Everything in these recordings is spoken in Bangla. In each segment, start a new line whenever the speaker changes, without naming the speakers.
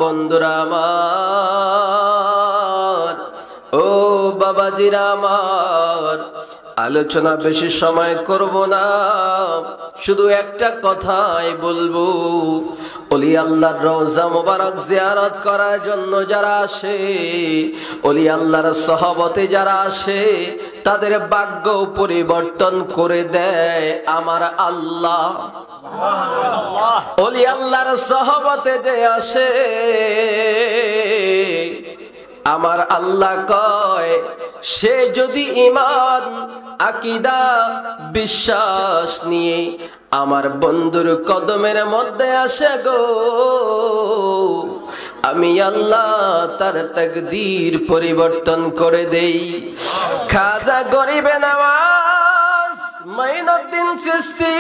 বন্ধুরা আমার, ও বাবাজিরা আমার, আলোচনা বেশি সময় করব না, শুধু একটা কথাই বলবো। ওলি আল্লাহর রওজা মোবারক জিয়ারত করার জন্য যারা আসে, ওলি আল্লাহর সহবতে যারা আসে, তাদের ভাগ্য পরিবর্তন করে দেয় আমার আল্লাহ। ওলি আল্লাহর সহবতে যে আসে, আমার আল্লাহ কয়, সে যদি ঈমান আকীদা বিশ্বাস নিয়ে আমার বন্ধুর কদমের মধ্যে আসে গো, আমি আল্লাহ তার তাকদীর পরিবর্তন করে দেই। খাজা গরিবে নওয়াজ মাইনুদ্দিন চিশতি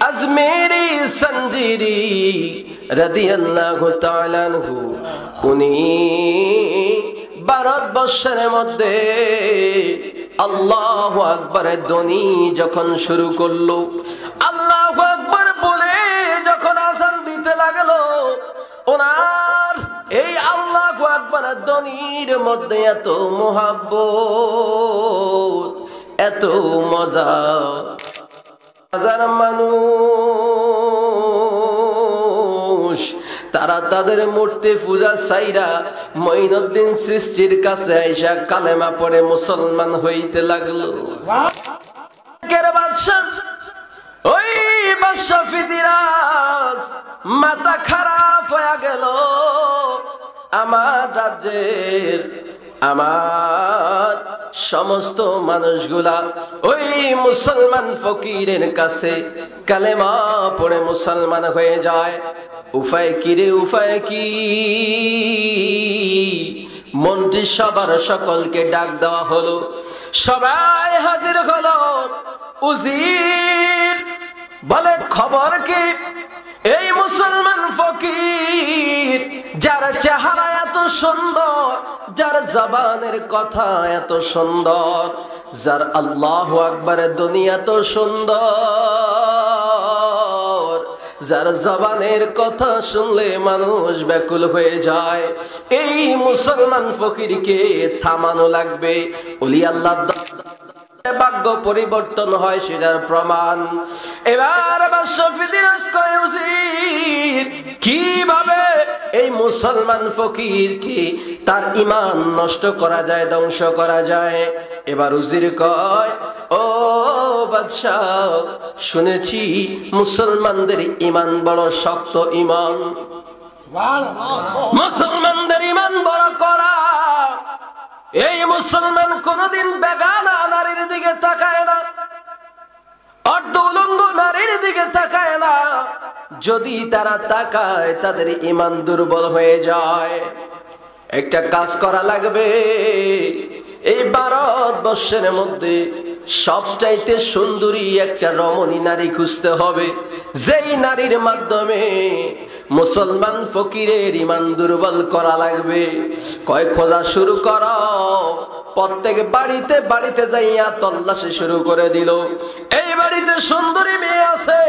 আজমেরি সঞ্জিরি রাদিয়াল্লাহু তাআলা আনহু, উনি ভারতবর্ষের মধ্যে আল্লাহু আকবারের ধ্বনি যখন শুরু করলো, আল্লাহু আকবার বলে যখন আযান দিতে লাগলো, ওনার এই আল্লাহু আকবারের ধ্বনির মধ্যে এত মুহাব্বত, এত মজা। হাজার মানুষ তারা তাদের মূর্তি পূজা ছাইরা মাইনুদ্দিন চিশতির কাছে আইসা কালেমা পড়ে মুসলমান হইতে লাগলো। ওই বাদশা ফিদিরাজ মাথা খারাপ হয়ে গেল। আমার রাজ্যের আমার সমস্ত মানুষগুলা ওই মুসলমান ফকিরের কাছে কালেমা পড়ে মুসলমান হয়ে যায়। উপায় কি রে, উপায় কি? মন্ত্রী সবার সকলকে ডাক দেওয়া হলো, সবাই হাজির হলো। উজির বলে, খবর কি? এই মুসলমান ফকির, যার চেহারা এত সুন্দর, যার জবানের কথা এত সুন্দর, যার আল্লাহু আকবারের ধ্বনি এত সুন্দর, যার জবানের কথা শুনলে মানুষ ব্যাকুল হয়ে যায়, এই মুসলমান ফকিরকে থামানো লাগবে। ওলি আল্লাহ ভাগ্য পরিবর্তন হয়, সেটার প্রমাণ। এবার বাদশা ফিদিরাজ কয়, উজির, কিভাবে এই মুসলমান ফকিরকে তার ঈমান নষ্ট করা যায়, ধ্বংস করা যায়? এবার উজির কয়, ও বাদশা, শুনেছি মুসলমানদের ঈমান বড় শক্ত ঈমান, মুসলমানদের ঈমান বড় কড়া। এই মুসলমান কোনদিন বেগানা নারীর দিকে তাকায় না, অর্ধ উলঙ্গ নারীর দিকে তাকায় না। যদি তারা তাকায়, তাদের ঈমান দুর্বল হয়ে যায়। একটা কাজ করা লাগবে, এই ভারতবর্ষের মধ্যে সবচাইতে সুন্দরী একটা রমণী নারী খুঁজতে হবে, যেই নারীর মাধ্যমে মুসলমান ফকিরের ঈমান দুর্বল করা লাগবে। কয়, খোঁজা শুরু করো। প্রত্যেক বাড়িতে বাড়িতে যাইয়া তল্লাশি শুরু করে দিল। এই বাড়িতে সুন্দরী মেয়ে আছে,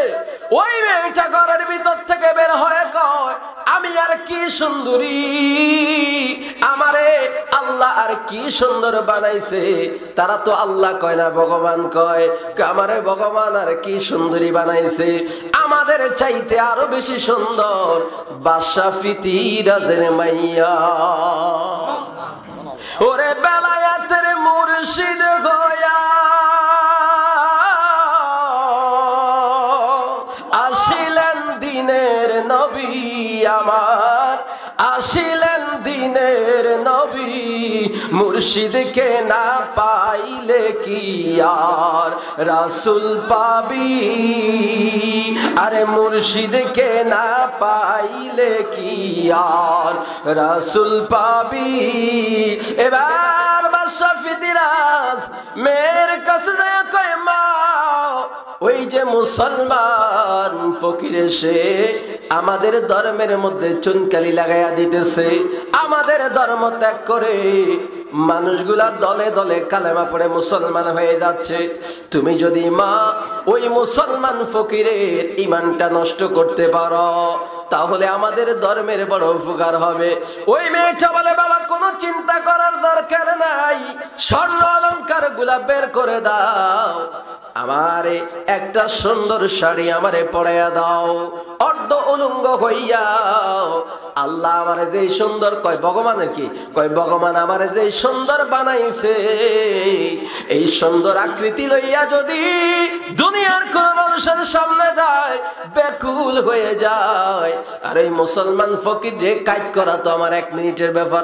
ওই মেয়েটা ঘরের ভিতর থেকে বের হয়ে কয়, আমি আর কি সুন্দরী, আমারে আল্লাহ আর কি সুন্দর বানাইছে। তারা তো আল্লাহ কয় না, ভগবান কয়, আমারে ভগবান আর কি সুন্দরী বানাইছে, আমাদের চাইতে আরো বেশি সুন্দর বাদশা ফিদিরাজের মাইয়া। ওরে বেলায়েতের মুর্শিদ হইয়া আসিলেন দিনের নবী আমার, আসিলেন দিনের নবী। মুর্শিদকে না পাইলে কি আর রাসূল পাবি, আরে মুর্শিদকে না পাইলে কি আর রাসূল পাবি। এবার বাদশা ফিদিরাজ মেয়ের কাছে যায়, কয়, মা, ওই যে মুসলমান ফকির এসে আমাদের ধর্মের মধ্যে চুনকালি লাগাইয়া দিতেছে, আমাদের ধর্ম ত্যাগ করে মানুষগুলা দলে দলে কালেমা পড়ে মুসলমান হয়ে যাচ্ছে। তুমি যদি মা ওই মুসলমান ফকিরের ঈমানটা নষ্ট করতে পারো, তাহলে আমাদের ধর্মের বড় উপকার হবে। ওই মেয়েটা বলে, বাবা কোনো চিন্তা করার দরকার নাই, স্বর্ণ অলংকার গুলা বের করে দাও, আমারে একটা সুন্দর শাড়ি আমারে পরাইয়া দাও, অর্ধ উলঙ্গ হইয়া। আল্লাহ আমারে যেই সুন্দর, কয় ভগবানের কি কয়, ভগবান আমারে যেই সুন্দর বানাইছে, এই সুন্দর আকৃতি লইয়া যদি দুনিয়ার কোন মানুষের সামনে যায়, ব্যাকুল হয়ে যায়। আর এই মুসলমান ফকির যে কাজ করা তো আমার 1 মিনিটের ব্যাপার।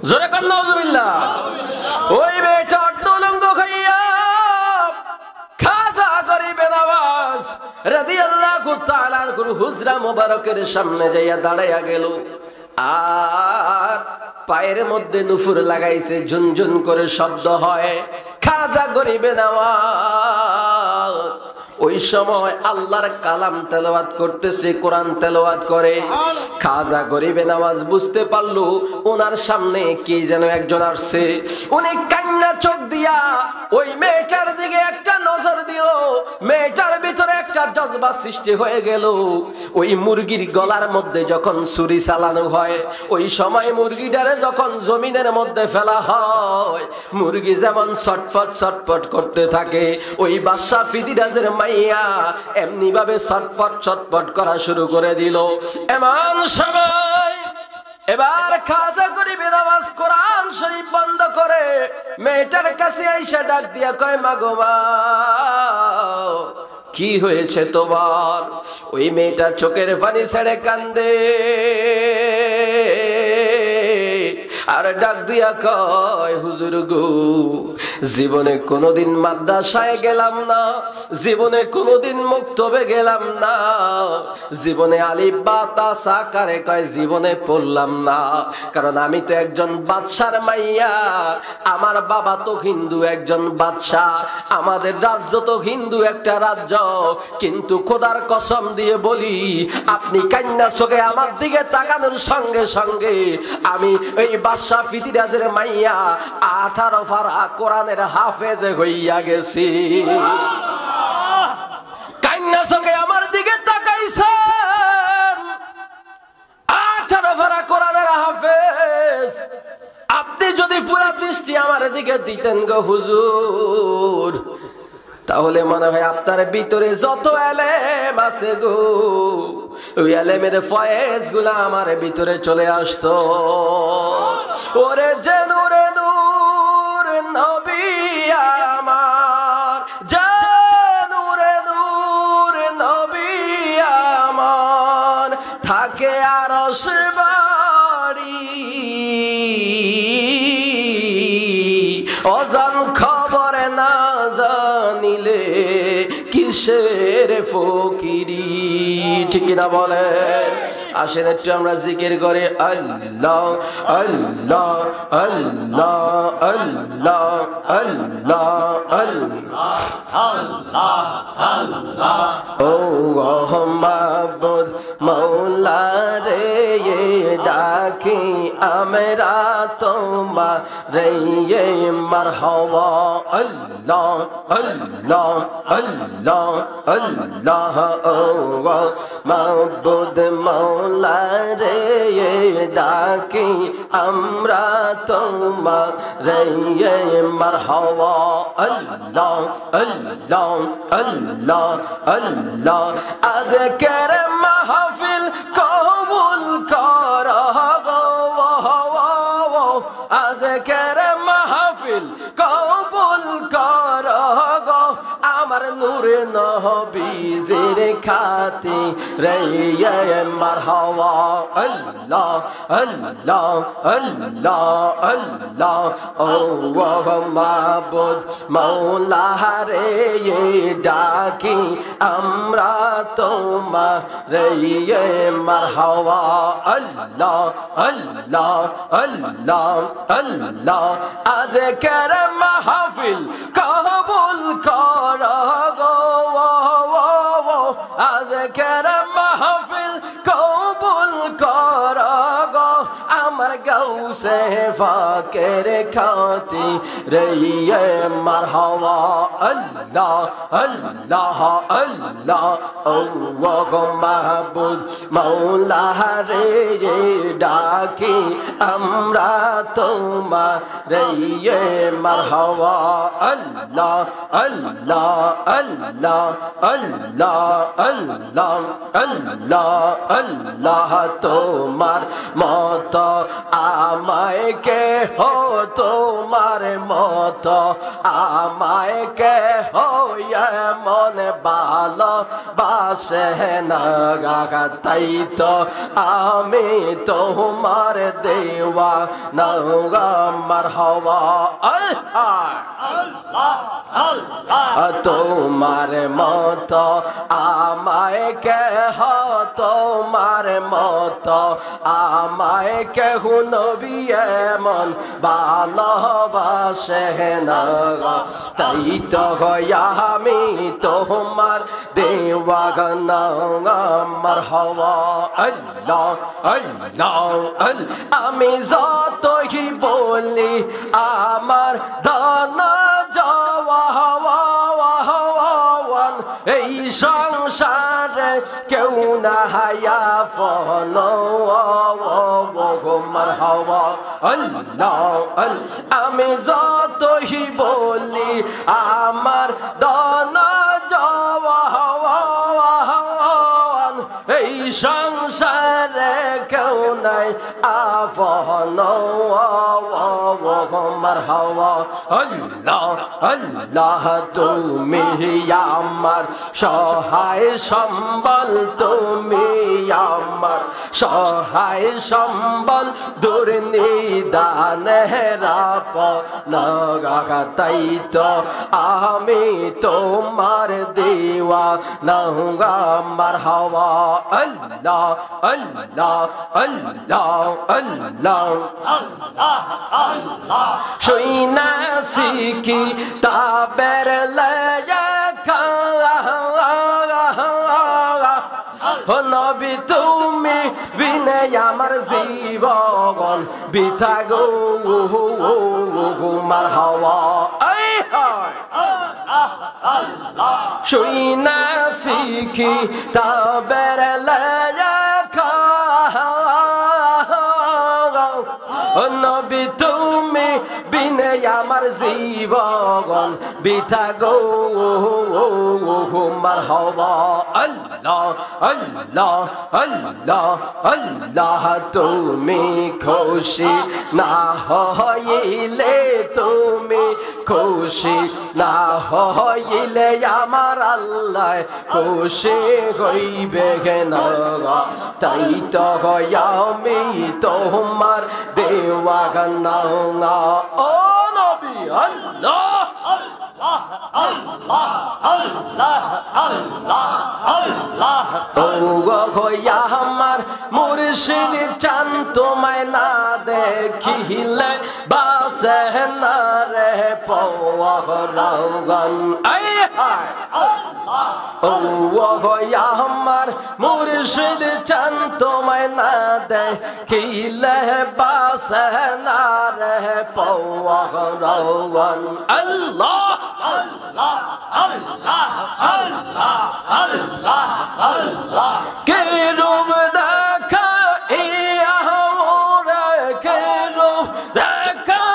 জোরে কর নাউজুবিল্লাহ। ওই মেয়েটা অর্ধ উলঙ্গ হইয়া খাজা গরিবে নওয়াজ রাদিয়াল্লাহু তাআলা আনহুর হুজরা মোবারকের সামনে যাইয়া দাঁড়াইয়া গেল। আর পায়ের মধ্যে নুপুর লাগাইছে, ঝুনঝুন করে শব্দ হয়। খাজা গরিবে নওয়াজ ওই সময় আল্লাহর কালাম তেলাওয়াত করতেছে, কোরআন তেলাওয়াত করে। খাজা গরিবে নওয়াজ বুঝতে পারলো ওনার সামনে কে যেন একজন আসছে। উনি কান্না চোখ দিয়া ওই মেয়েটার দিকে একটা নজর দিল। মেয়েটার ভিতরে একটা জজবা সৃষ্টি হয়ে গেল। ওই মুরগির গলার মধ্যে যখন ছুরি চালানো হয়, ওই সময় মুরগিটারে যখন জমিনের মধ্যে ফেলা হয়, মুরগি যেমন ছটফট ছটফট করতে থাকে, ওই বাদশা ফিদিরাজের মাইয়া এমনি ভাবে ছটফট ছটফট করা শুরু করে দিল। এমন সময় এবার খাজা গরিবে নওয়াজ কোরআন শরীফ বন্ধ করে মেয়েটার কাছে আইসা ডাক দিয়া কয়, মা গো মা, কি হয়েছে তোমার? ওই মেয়েটা চোখের পানি ছেড়ে কান্দে আর ডাক দিয়া কয়, হুজুর গো, জীবনে কোনোদিন মাদ্রাসায় গেলাম না, জীবনে কোনোদিন মুক্তবে গেলাম না, জীবনে আলিফ বা তা সা কারে কয় জীবনে পড়লাম না, কারণ আমি তো একজন বাদশার মাইয়া, আমার বাবা তো হিন্দু একজন বাদশাহ, আমাদের রাজ্য তো হিন্দু একটা রাজ্য। কিন্তু খোদার কসম দিয়ে বলি, আপনি কান্না চোখে আমার দিকে তাকানোর সঙ্গে সঙ্গে আমি এই বাদশা ফিদিরাজের মাইয়া 18 পারা কোরআনের হাফেজ হইয়া গেছি। কান্না চোখে আমার দিকে তাকাইছেন, 18 পারা কোরআনের হাফেজ। আপনি যদি পুরা দৃষ্টি আমার দিকে দিতেন গো হুজুর, তাহলে মনে হয় আপনার ভিতরে যত এলেম আছে গো, ওই এলেমের ফয়েজ গুলা আমার ভিতরে চলে আসতো। ওরে যে নূরে নূর নবী আমার, যে নূরে নূর নবী আমার, থাকে আরশ বাড়ি, অজান খবর না জানিলে কিসের ফকিরি। ঠিক না বলেন? আসেন একটু আমরা জিকির করে আল্লাহ আল্লাহ আল্লাহ আল্লাহ আল্লাহ আল্লাহ। ও মাবুদ মৌলা রে ডাকি আমরা তোমারে মারহাবা। আল্লাহ আল্লাহ আল্লাহ আল্লাহ। ও মাবুদ মৌলা রে ডাকি আমরা তোমারে মারহাবা। আল্লাহ আল্লাহ আল্লাহ আল্লাহ। আজকের মাহফিল কবুল কর গো, আজকের মাহফিল কবুল কর গো, আমার নূরে নবীর খাতিরে মারহাবা। আল্লাহ আল্লাহ আল্লাহ আল্লাহ। ও মাবুদ মৌলা রে ডাকি আমরা তোমারে মারহাবা। আল্লাহ আল্লাহ আল্লাহ আল্লাহ। আজকের মাহফিল কবুল কর গো, আজকের মাহফিল কবুল কর গো, আমার আমার গাউসে ফাকের খাতি রে মারহাবা আল্লাহ আল্লাহ আল্লাহ আল্লাহ মাহবুব মাওলা রে ডাকি আমরা তোমার রে মারহাবা আল্লাহ আল্লাহ আল্লাহ আল্লাহ আল্লাহ আল্লাহ আল্লাহ তোমার মত আমায় কে হো তোমার মত আমায় কে হো মন ভালো বাসে না গা তাই তো আমি তোমার দেওয়া নগা মারহাবা তোমার মত আমায় কে হো তোমার মত আমায় কেহু নবী এমন ভালোবাসে না তাই তো আমি তোমার দেওয়া গানা মারহাবা আল্লাহ আল্লাহ আমি যতই বলি আমার দানা যাওয়া এই সংসারে কেউ না হায়া ফন মারহাবা আল্লাহ আমি যতই বলি আমার দানা যাওয়া এই সংসারে কেউ নাই আফন মারহাবা আল্লাহ আল্লাহ তুমি আমার সহায় সম্বল তুমি আমার সহায় সম্বল দুর্নিদানে রাপ নগা তাই তো আমি তোমার দেওয়া নগা মারহাবা আল্লাহ আল্লাহ আল্লাহ আল্লাহ শুইনা শিখি তাবের লেখা নবী তুমি বিনে আমার জীবন বিথা গো মারহাবা শুইনা শিখি তাবের লেখা নবী তুমি বিনে আমার জীবন বিথা গো মারহাবা আল্লাহ আল্লাহ আল্লাহ আল্লাহ তুমি খুশি না হইলে তুমি খুশি না হইলে আমার আল্লাহ খুশি হইবে না তাই তো আমি তোমার দেওয়া গানা ও নবী আল্লাহ আল্লাহ আল্লাহ আল্লাহ আল্লাহ ও আমার মুর্শিদ চান তোমায় না দেখিলে বাসে না রে পওয়াগন ও আমার মুর্শিদ চান তোমায় না দেখিলে বাসে না রে পওয়াগন আল্লাহ আল্লাহ আল্লাহ আল্লাহ আল্লাহ আল্লাহ কে রূপ দেখা ইয়া মোরে কে রূপ দেখা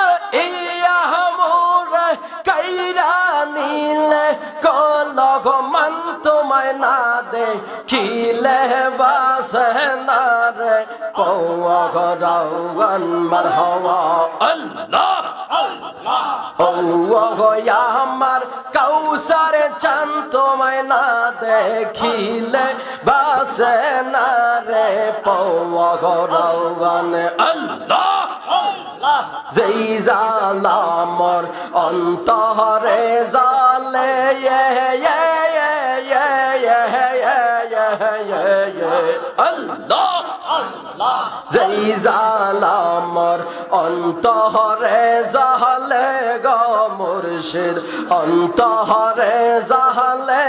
ইয়া মোরে কাইরা নীলে কলগ মান তোমায় না দেখিলে বাসে না রে পওয়াগন মারহাবা আল্লাহ ও আমার কাউসার চান তোমায় না দেখিলে বাসে না রে পওয়াগন আল্লাহ যেই জালামর অন্তরে জালে আল্লাহ যেই জালামর অন্তরে জালে গো মুর্শিদ অন্তরে জালে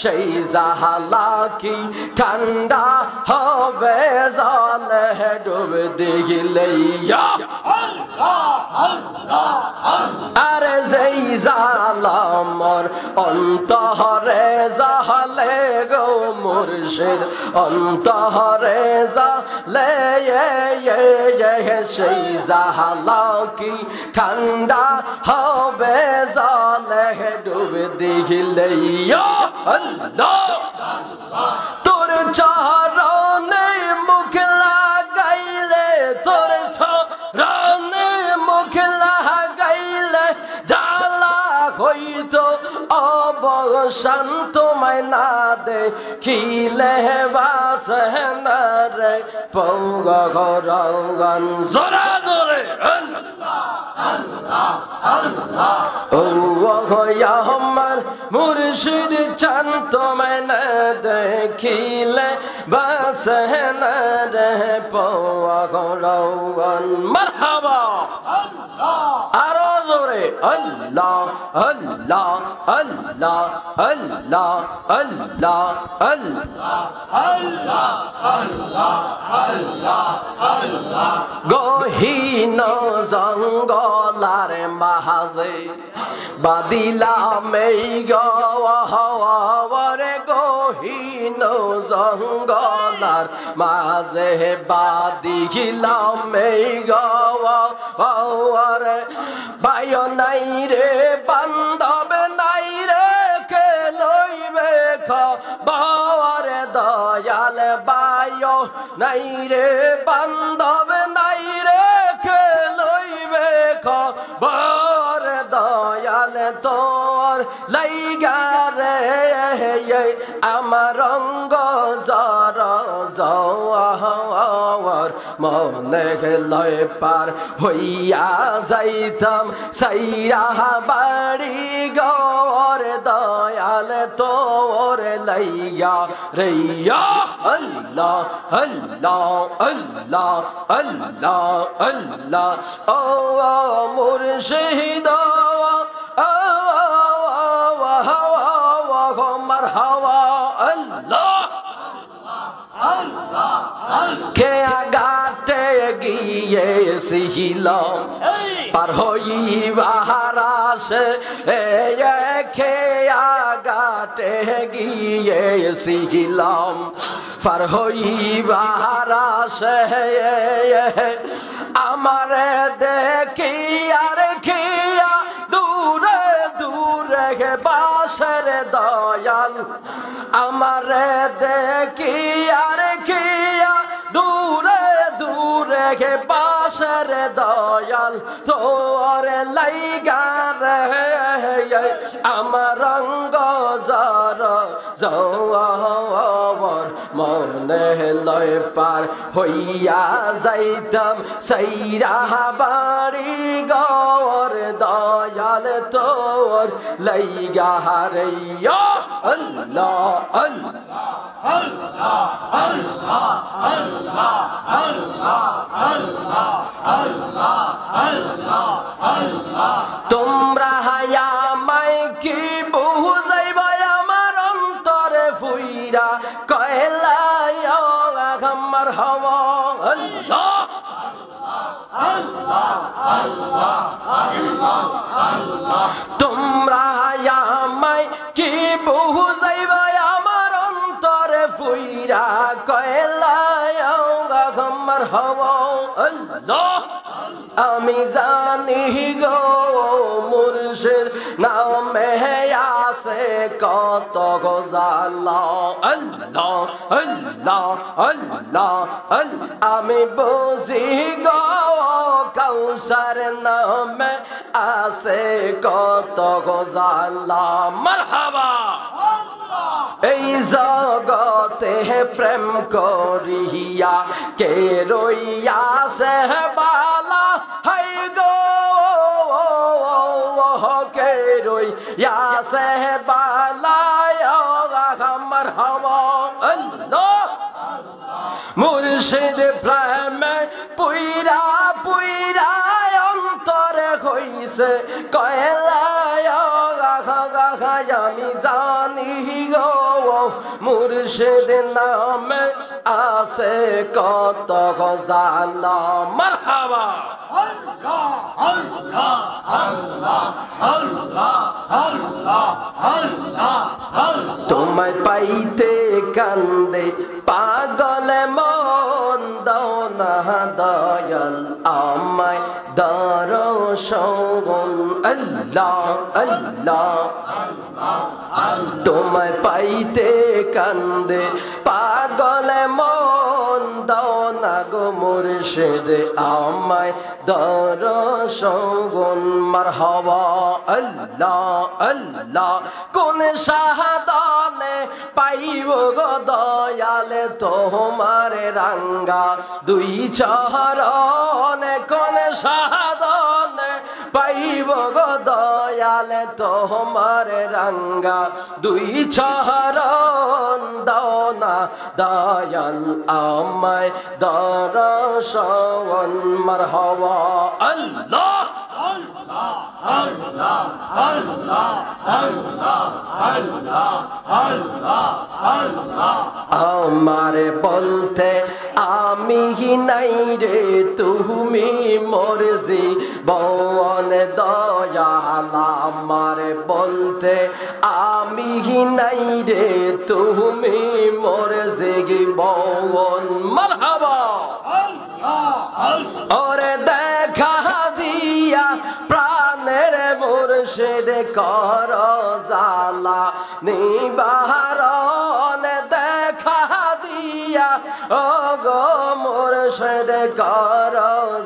সেই জাহালা কি ঠান্ডা হবে জালে ডুবে দিলে আরে যেই জালামর অন্তরে জালে গো মুর্শিদ অন্তরে জালে সেই জালা কি ঠান্ডা হবে জালে ডুবে দিলে আল্লাহ তোর চরণে মুখ লাগাইলে তোর চরণে মুখ লাগাইলে জ্বালা হইতো অবসান তোমায় না দেখিলে বাসে না রে পৌগরাগান জোরে জোরে ও আমার মুর্শিদ চান তোমায় না দেখিলে বাসে না রে পৌগরাগান মারহাবা আরো জোরে আল্লাহ আল্লাহ আল্লাহ আল্লাহ আল্লাহ আল্লাহ আল্লাহ গহীন জঙ্গলার মাঝে বাদিলাম এই গরে গহীন জঙ্গলার মাঝে বাদিলাম এই গরে বায় নাই রে বান্ধব নাই রে কে লইবে খবর দয়াল বায় নাই রে বান্ধব নাই রে কে লইবে খবর দয়াল তোর লাইগা রে আমার রঙ্গ জর জওয়ার মনে লয় পার হইয়া যাইতাম সাইরা বাড়ি গর দয়াল তোর লাইগা রে আল্লাহ আল্লাহ আল্লাহ আল্লাহ আল্লাহ ও মুর্শিদ মারহাবা আল্লাহ কে আগাতে গিয়েছিলাম পার হইবার আসে কে আগাতে গিয়েছিলাম পার হইবার আসে আমারে দেখি আর খিয়া দূরে দূরে বাসের দয়াল আমারে দেখি আর খিয়া দূরে দূরে বাসের দয়াল তোর লাইগা রে আমার রঙ্গ জর জওয়ার মনে লয় পার হইয়া যাইতাম সাইরা বাড়ি গর দয়াল তোর লাইগা রে আল্লাহ আল্লাহ আল্লাহ আল্লাহ আল্লাহ আল্লাহ আল্লাহ আল্লাহ আল্লাহ আল্লাহ তোমরা হায়া মাই কি বুঝাইবা আমার অন্তরে ফুইরা কয়লা আমার হওয়া আল্লাহ আল্লাহ আল্লাহ আল্লাহ আল্লাহ তোমরা হায়া মাই কি বুঝাইবা আমার অন্তরে ফুইরা কয়লা আমার হওয়া আল্লাহ আমি জানি গো মুর্শিদ নামে আছে কত গোজালা আল্লাহ আল্লাহ আল্লাহ আমি বুঝি গো কাউসার নামে আছে কত গোজালা মারহাবা এই জগতে প্রেম করিয়া কে রইয়াছে বালা হাই গো কে রইয়াছে বালা আমার হওয়া আল্লাহ মুর্শিদ প্রেমে পুইরা পুইরা অন্তরে হইছে কয়লা আমি জানি গো মুর্শিদ নামে আছে কত জালা মারহাবা
আল্লাহ আল্লাহ আল্লাহ আল্লাহ আল্লাহ আল্লাহ আল্লাহ
তোমায় পাইতে কান্দে পাগল মন দাও না দয়াল আমায় দর্শন আল্লাহ আল্লাহ তোমায় পাইতে কান্দে পাগল মন দাও না গো মুর্শিদ আমায় দর্শন মারহাবা আল্লাহ আল্লাহ কোন শাহাদানে পাইব গো দয়ালে তোমার রাঙ্গা দুই চরণে কোন শাহাদানে পাইব গো দয়ালে তোমার রাঙ্গা দুই চরণ দাও না দয়াল আমায় দর্শন মারহাবা আল্লাহ
আল্লাহ আল্লাহ আল্লাহ আল্লাহ আল্লাহ আল্লাহ আল্লাহ
আমারে বলতে আমি নাই রে তুমি মরজি বন দয়াল আমারে বলতে আমি নাই রে তুমি মরজি বন মারহাবা ওরে দেখা দিয়া প্রাণের মুর্শিদ কর জালা নিবারণ দেখা দিয়া ও গো মুর্শিদ কর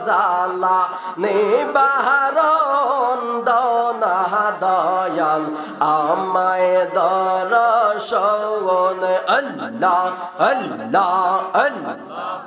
জালা নিবারণ দনা দয়াল আমায় দর্শন আল্লাহ আল্লাহ আল্লাহ